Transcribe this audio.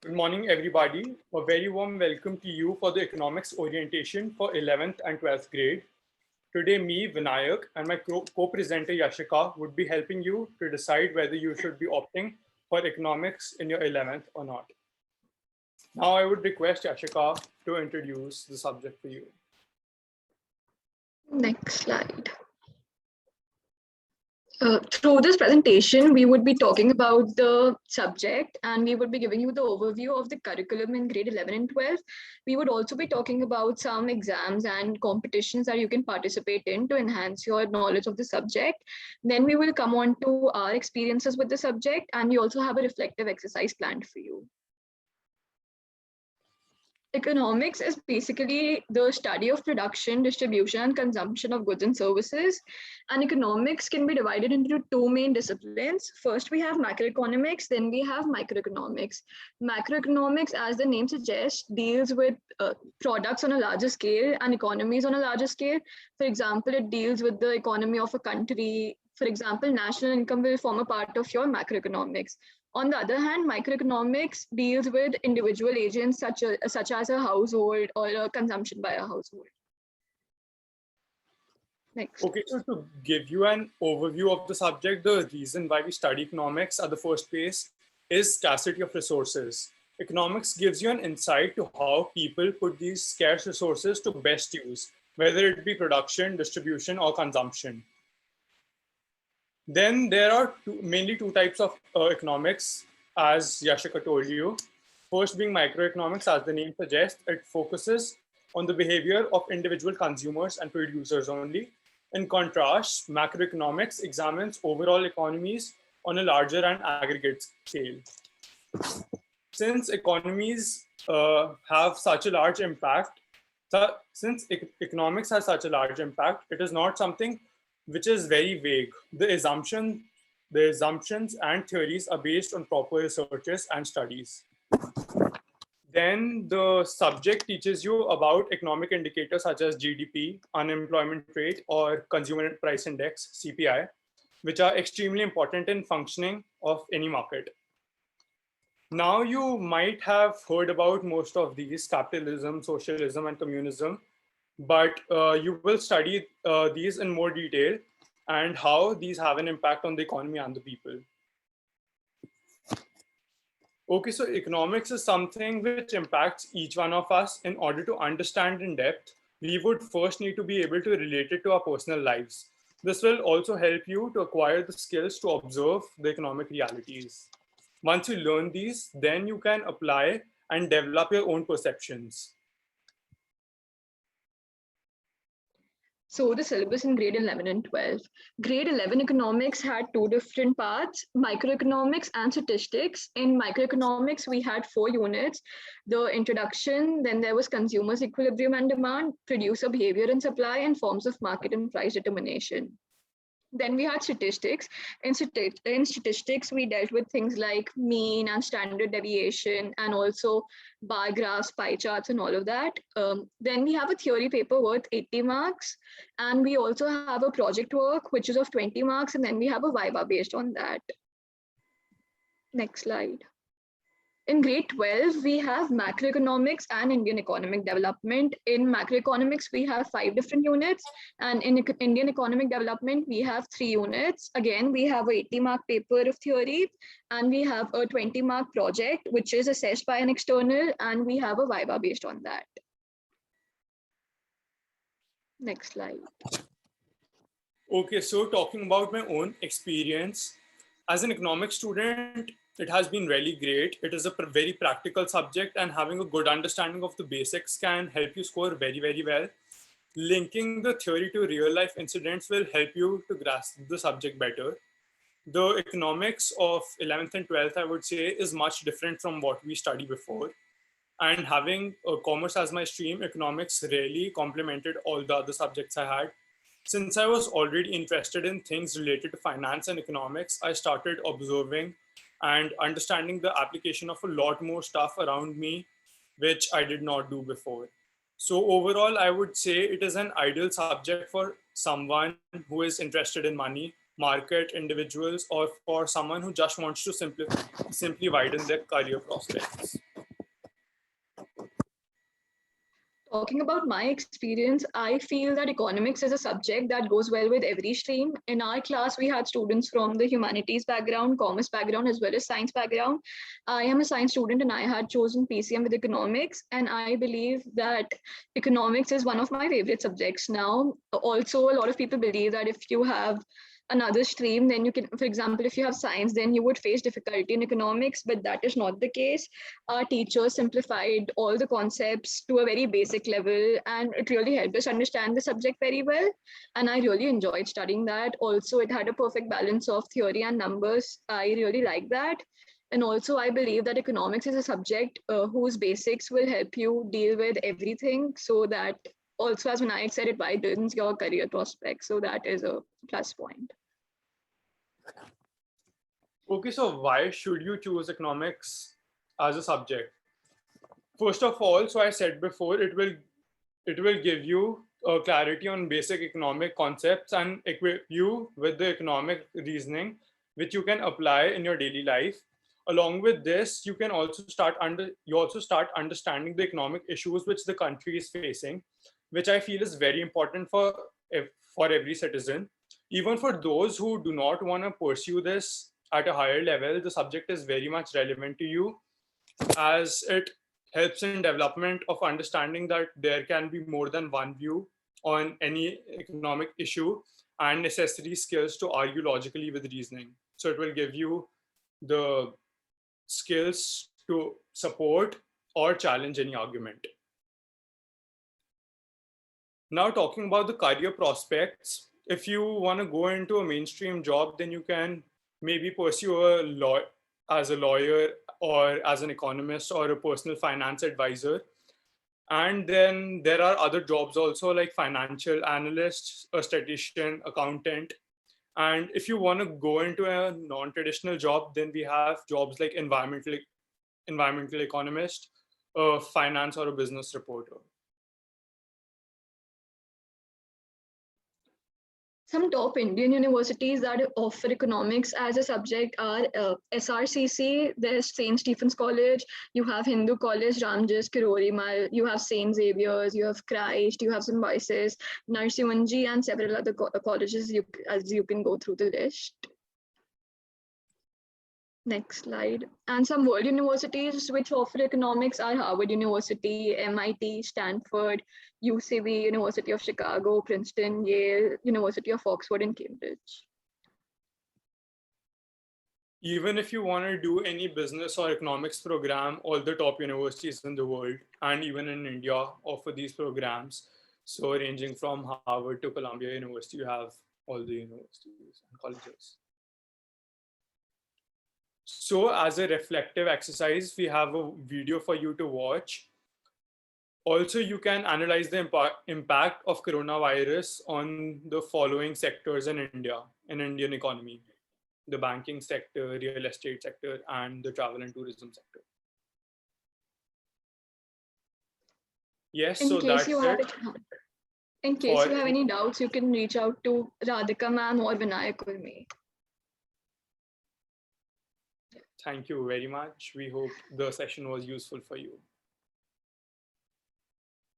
Good morning, everybody. A very warm welcome to you for the economics orientation for 11th and 12th grade. Today, me, Vinayak, and my co-presenter Yashika would be helping you to decide whether you should be opting for economics in your 11th or not. Now, I would request Yashika to introduce the subject for you. Next slide. Through this presentation, we would be talking about the subject and we would be giving you the overview of the curriculum in grade 11 and 12. We would also be talking about some exams and competitions that you can participate in to enhance your knowledge of the subject. Then we will come on to our experiences with the subject, and we also have a reflective exercise planned for you. Economics is basically the study of production, distribution, and consumption of goods and services. And economics can be divided into two main disciplines. First, we have macroeconomics, then we have microeconomics. Macroeconomics, as the name suggests, deals with products on a larger scale and economies on a larger scale. For example, it deals with the economy of a country. For example, national income will form a part of your macroeconomics. On the other hand, microeconomics deals with individual agents such as a household or a consumption by a household. Next. Okay, so to give you an overview of the subject, the reason why we study economics at the first place is scarcity of resources. Economics gives you an insight to how people put these scarce resources to best use, whether it be production, distribution, or consumption. Then there are mainly two types of economics, as Yashika told you. First being microeconomics, as the name suggests, it focuses on the behavior of individual consumers and producers only. In contrast, macroeconomics examines overall economies on a larger and aggregate scale. Since economies have such a large impact, since economics has such a large impact, it is not something which is very vague. The assumptions and theories are based on proper researches and studies. Then the subject teaches you about economic indicators such as GDP, unemployment rate, or consumer price index, CPI, which are extremely important in functioning of any market. Now you might have heard about most of these: capitalism, socialism, and communism. But you will study these in more detail and how these have an impact on the economy and the people. Okay, so economics is something which impacts each one of us. In order to understand in depth, we would first need to be able to relate it to our personal lives. This will also help you to acquire the skills to observe the economic realities. Once you learn these, then you can apply and develop your own perceptions. So the syllabus in grade 11 and 12. Grade 11 economics had two different parts, microeconomics and statistics. In microeconomics, we had 4 units: the introduction, then there was consumers' equilibrium and demand, producer behavior and supply, and forms of market and price determination. Then we had statistics. In statistics, we dealt with things like mean and standard deviation, and also bar graphs, pie charts, and all of that. Then we have a theory paper worth 80 marks. And we also have a project work, which is of 20 marks. And then we have a viva based on that. Next slide. In grade 12, we have macroeconomics and Indian economic development. In macroeconomics, we have 5 different units. And in Indian economic development, we have 3 units. Again, we have a 80-mark paper of theory, and we have a 20-mark project, which is assessed by an external, and we have a viva based on that. Next slide. Okay, so talking about my own experience, as an economics student, it has been really great. It is a very practical subject, and having a good understanding of the basics can help you score very, very well. Linking the theory to real life incidents will help you to grasp the subject better. The economics of 11th and 12th, I would say, is much different from what we studied before. And having commerce as my stream, economics really complemented all the other subjects I had. Since I was already interested in things related to finance and economics, I started observing and understanding the application of a lot more stuff around me, which I did not do before. So overall, I would say it is an ideal subject for someone who is interested in money, market, individuals, or for someone who just wants to simply widen their career prospects. talking about my experience, I feel that economics is a subject that goes well with every stream. In our class, we had students from the humanities background, commerce background, as well as science background. I am a science student and I had chosen PCM with economics. And I believe that economics is one of my favorite subjects now. Also, a lot of people believe that if you have another stream, then you can, for example, if you have science, then you would face difficulty in economics, but that is not the case. Our teachers simplified all the concepts to a very basic level, and it really helped us understand the subject very well. And I really enjoyed studying that. Also, it had a perfect balance of theory and numbers. I really like that. And also, I believe that economics is a subject whose basics will help you deal with everything, so that also, as Vinayak said, it widens your career prospects. So that is a plus point. Okay, so why should you choose economics as a subject? First of all, so I said before, it will give you clarity on basic economic concepts and equip you with the economic reasoning which you can apply in your daily life. Along with this, you also start understanding the economic issues which the country is facing, which I feel is very important for every citizen. Even for those who do not want to pursue this at a higher level, the subject is very much relevant to you, as it helps in development of understanding that there can be more than one view on any economic issue, and necessary skills to argue logically with reasoning. So it will give you the skills to support or challenge any argument. Now, talking about the career prospects, if you want to go into a mainstream job, then you can maybe pursue a law as a lawyer or as an economist or a personal finance advisor. And then there are other jobs also, like financial analyst, a statistician, accountant. And if you want to go into a non-traditional job, then we have jobs like environmental economist, a finance or a business reporter. Some top Indian universities that offer economics as a subject are SRCC, there's St. Stephen's College, you have Hindu College, Ramjas, Kirori Mal, you have St. Xavier's, you have Christ, you have Symbiosis, Narsimunji, and several other colleges as you can go through the list. Next slide. And some world universities which offer economics are Harvard University, MIT, Stanford, UCB, University of Chicago, Princeton, Yale, University of Oxford, and Cambridge. Even if you want to do any business or economics program, all the top universities in the world and even in India offer these programs. So ranging from Harvard to Columbia University, you have all the universities and colleges. So as a reflective exercise, we have a video for you to watch. Also, you can analyze the impact of coronavirus on the following sectors in India, in Indian economy: the banking sector, real estate sector, and the travel and tourism sector. Yes, In so case that's you have it. In case you have any doubts, you can reach out to Radhika ma'am or Vinayak or me. Thank you very much. We hope the session was useful for you.